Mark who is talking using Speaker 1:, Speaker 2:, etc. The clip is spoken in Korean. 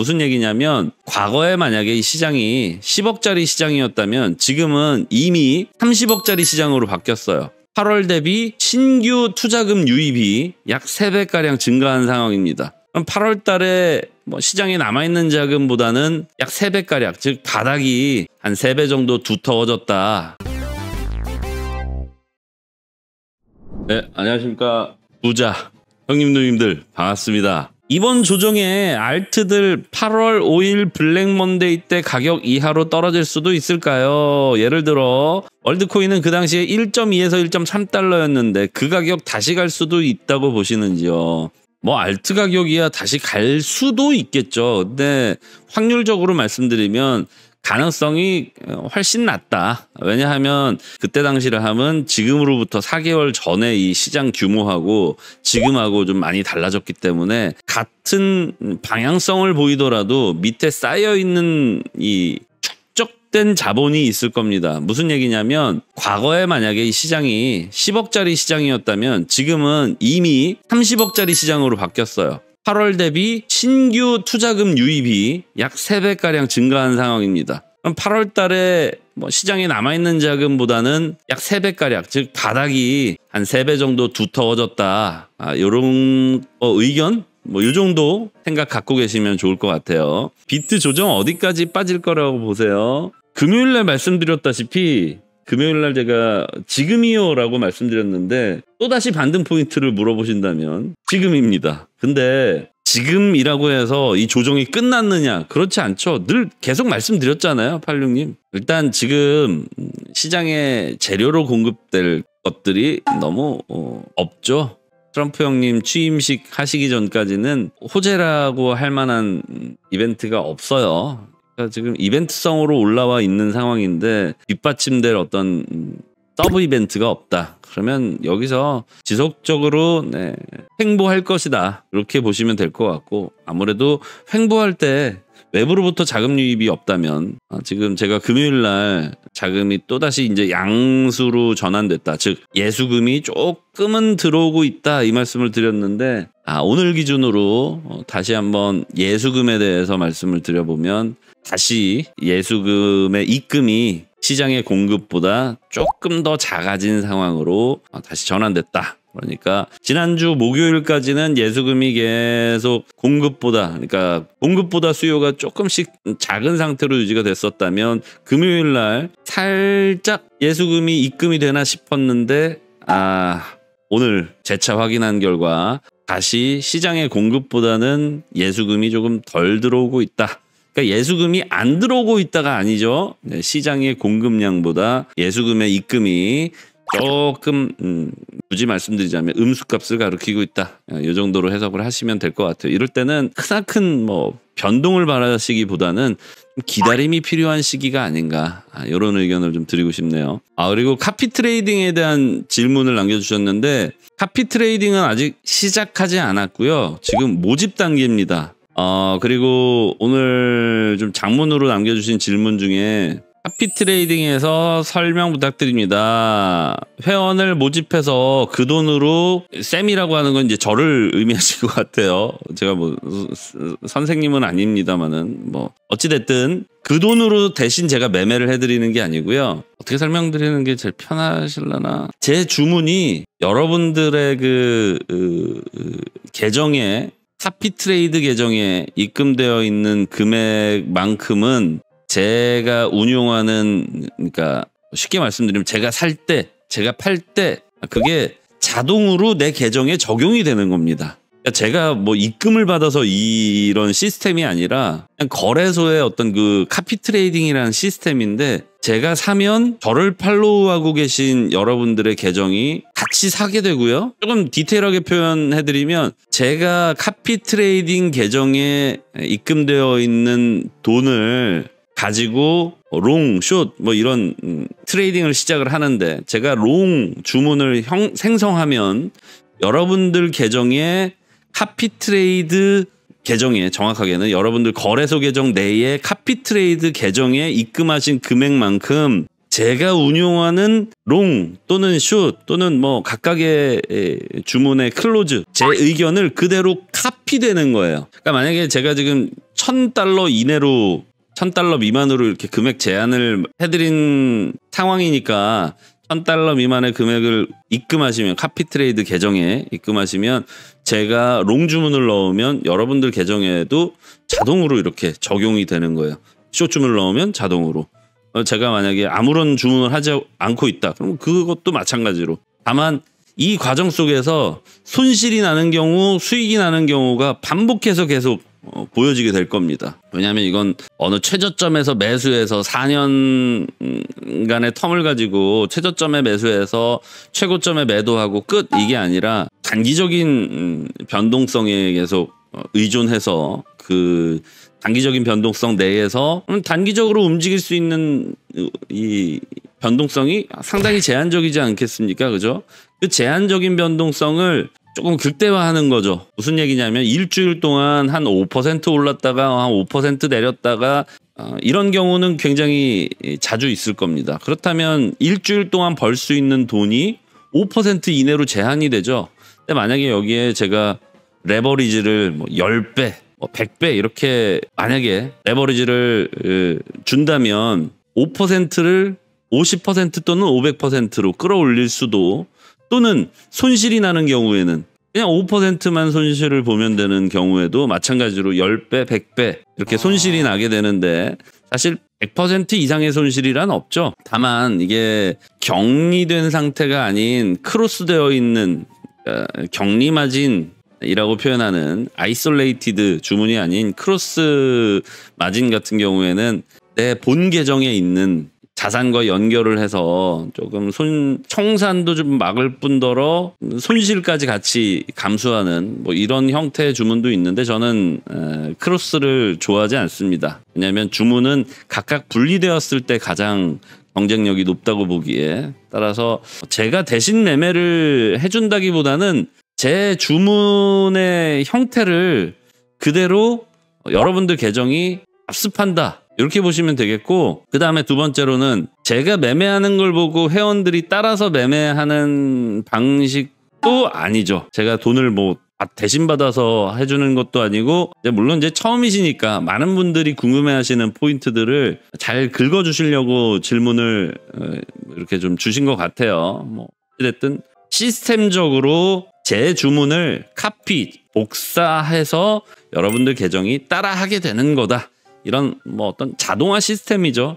Speaker 1: 무슨 얘기냐면 과거에 만약에 이 시장이 10억짜리 시장이었다면 지금은 이미 30억짜리 시장으로 바뀌었어요. 8월 대비 신규 투자금 유입이 약 3배가량 증가한 상황입니다. 그럼 8월 달에 뭐 시장에 남아있는 자금보다는 약 3배가량, 즉 바닥이 한 3배 정도 두터워졌다. 네, 안녕하십니까. 부자 형님 누님들 반갑습니다. 이번 조정에 알트들 8월 5일 블랙먼데이 때 가격 이하로 떨어질 수도 있을까요? 예를 들어 월드코인은 그 당시에 1.2에서 1.3달러였는데 그 가격 다시 갈 수도 있다고 보시는지요? 뭐 알트 가격이야 다시 갈 수도 있겠죠. 근데 확률적으로 말씀드리면 가능성이 훨씬 낮다. 왜냐하면 그때 당시를 하면 지금으로부터 4개월 전에 이 시장 규모하고 지금하고 좀 많이 달라졌기 때문에 같은 방향성을 보이더라도 밑에 쌓여있는 이 축적된 자본이 있을 겁니다. 무슨 얘기냐면 과거에 만약에 이 시장이 10억짜리 시장이었다면 지금은 이미 30억짜리 시장으로 바뀌었어요. 8월 대비 신규 투자금 유입이 약 3배가량 증가한 상황입니다. 그럼 8월 달에 뭐 시장에 남아있는 자금보다는 약 3배가량, 즉 바닥이 한 3배 정도 두터워졌다. 요런 의견? 뭐 요 정도 생각 갖고 계시면 좋을 것 같아요. 비트 조정 어디까지 빠질 거라고 보세요? 금요일날 말씀드렸다시피 금요일날 제가 지금이요 라고 말씀드렸는데 또다시 반등 포인트를 물어보신다면 지금입니다. 근데 지금이라고 해서 이 조정이 끝났느냐? 그렇지 않죠. 늘 계속 말씀드렸잖아요. 86님. 일단 지금 시장에 재료로 공급될 것들이 너무 없죠. 트럼프 형님 취임식 하시기 전까지는 호재라고 할 만한 이벤트가 없어요. 지금 이벤트성으로 올라와 있는 상황인데 뒷받침될 어떤 서브 이벤트가 없다. 그러면 여기서 지속적으로 횡보할 것이다. 이렇게 보시면 될 것 같고 아무래도 횡보할 때 외부로부터 자금 유입이 없다면 지금 제가 금요일 날 자금이 또다시 이제 양수로 전환됐다. 즉 예수금이 조금은 들어오고 있다 이 말씀을 드렸는데 오늘 기준으로 다시 한번 예수금에 대해서 말씀을 드려보면 다시 예수금의 입금이 시장의 공급보다 조금 더 작아진 상황으로 다시 전환됐다. 그러니까 지난주 목요일까지는 예수금이 계속 그러니까 공급보다 수요가 조금씩 작은 상태로 유지가 됐었다면 금요일 날 살짝 예수금이 입금이 되나 싶었는데 오늘 재차 확인한 결과 다시 시장의 공급보다는 예수금이 조금 덜 들어오고 있다. 그러니까 예수금이 안 들어오고 있다가 아니죠. 시장의 공급량보다 예수금의 입금이 조금 굳이 말씀드리자면 음수값을 가리키고 있다. 이 정도로 해석을 하시면 될 것 같아요. 이럴 때는 크나큰 뭐 변동을 바라시기보다는 기다림이 필요한 시기가 아닌가 이런 의견을 좀 드리고 싶네요. 그리고 카피 트레이딩에 대한 질문을 남겨주셨는데 카피 트레이딩은 아직 시작하지 않았고요. 지금 모집 단계입니다. 그리고 오늘 좀 장문으로 남겨주신 질문 중에 카피 트레이딩에서 설명 부탁드립니다. 회원을 모집해서 그 돈으로 쌤이라고 하는 건 이제 저를 의미하실 것 같아요. 제가 뭐 선생님은 아닙니다만은 뭐 어찌됐든 그 돈으로 대신 제가 매매를 해드리는 게 아니고요. 어떻게 설명드리는 게 제일 편하실려나? 제 주문이 여러분들의 계정에 카피 트레이드 계정에 입금되어 있는 금액만큼은 제가 운용하는 그러니까 쉽게 말씀드리면 제가 살 때, 제가 팔 때 그게 자동으로 내 계정에 적용이 되는 겁니다. 그러니까 제가 뭐 입금을 받아서 이런 시스템이 아니라 그냥 거래소의 어떤 그 카피 트레이딩이라는 시스템인데 제가 사면 저를 팔로우하고 계신 여러분들의 계정이 같이 사게 되고요. 조금 디테일하게 표현해드리면 제가 카피 트레이딩 계정에 입금되어 있는 돈을 가지고 롱, 숏 뭐 이런 트레이딩을 시작을 하는데 제가 롱 주문을 생성하면 여러분들 계정에 카피 트레이드 계정에 정확하게는 여러분들 거래소 계정 내에 카피 트레이드 계정에 입금하신 금액만큼 제가 운용하는 롱 또는 숏 또는 뭐 각각의 주문의 클로즈 제 의견을 그대로 카피되는 거예요. 그러니까 만약에 제가 지금 $1,000 이내로 1,000달러 미만으로 이렇게 금액 제한을 해드린 상황이니까 $1,000 미만의 금액을 입금하시면 카피 트레이드 계정에 입금하시면 제가 롱 주문을 넣으면 여러분들 계정에도 자동으로 이렇게 적용이 되는 거예요. 숏 주문을 넣으면 자동으로. 제가 만약에 아무런 주문을 하지 않고 있다. 그럼 그것도 마찬가지로. 다만 이 과정 속에서 손실이 나는 경우, 수익이 나는 경우가 반복해서 계속 보여지게 될 겁니다. 왜냐하면 이건 어느 최저점에서 매수해서 4년간의 텀을 가지고 최저점에 매수해서 최고점에 매도하고 끝 이게 아니라 단기적인 변동성에 계속 의존해서 그 단기적인 변동성 내에서 단기적으로 움직일 수 있는 이 변동성이 상당히 제한적이지 않겠습니까? 그죠? 그 제한적인 변동성을 조금 극대화하는 거죠. 무슨 얘기냐면 일주일 동안 한 5% 올랐다가 한 5% 내렸다가 이런 경우는 굉장히 자주 있을 겁니다. 그렇다면 일주일 동안 벌 수 있는 돈이 5% 이내로 제한이 되죠. 근데 만약에 여기에 제가 레버리지를 뭐 10배, 뭐 100배 이렇게 만약에 레버리지를 준다면 5%를 50% 또는 500%로 끌어올릴 수도 또는 손실이 나는 경우에는 그냥 5%만 손실을 보면 되는 경우에도 마찬가지로 10배, 100배 이렇게 손실이 나게 되는데 사실 100% 이상의 손실이란 없죠. 다만 이게 격리된 상태가 아닌 크로스되어 있는 격리 마진이라고 표현하는 아이솔레이티드 주문이 아닌 크로스 마진 같은 경우에는 내 본 계정에 있는 자산과 연결을 해서 조금 청산도 좀 막을 뿐더러 손실까지 같이 감수하는 뭐 이런 형태의 주문도 있는데 저는 크로스를 좋아하지 않습니다. 왜냐하면 주문은 각각 분리되었을 때 가장 경쟁력이 높다고 보기에 따라서 제가 대신 매매를 해준다기보다는 제 주문의 형태를 그대로 여러분들 계정이 압습한다. 이렇게 보시면 되겠고 그 다음에 두 번째로는 제가 매매하는 걸 보고 회원들이 따라서 매매하는 방식도 아니죠. 제가 돈을 뭐 대신 받아서 해주는 것도 아니고 물론 이제 처음이시니까 많은 분들이 궁금해하시는 포인트들을 잘 긁어주시려고 질문을 이렇게 좀 주신 것 같아요. 뭐 어쨌든 시스템적으로 제 주문을 카피, 복사해서 여러분들 계정이 따라하게 되는 거다. 이런 뭐 어떤 자동화 시스템이죠.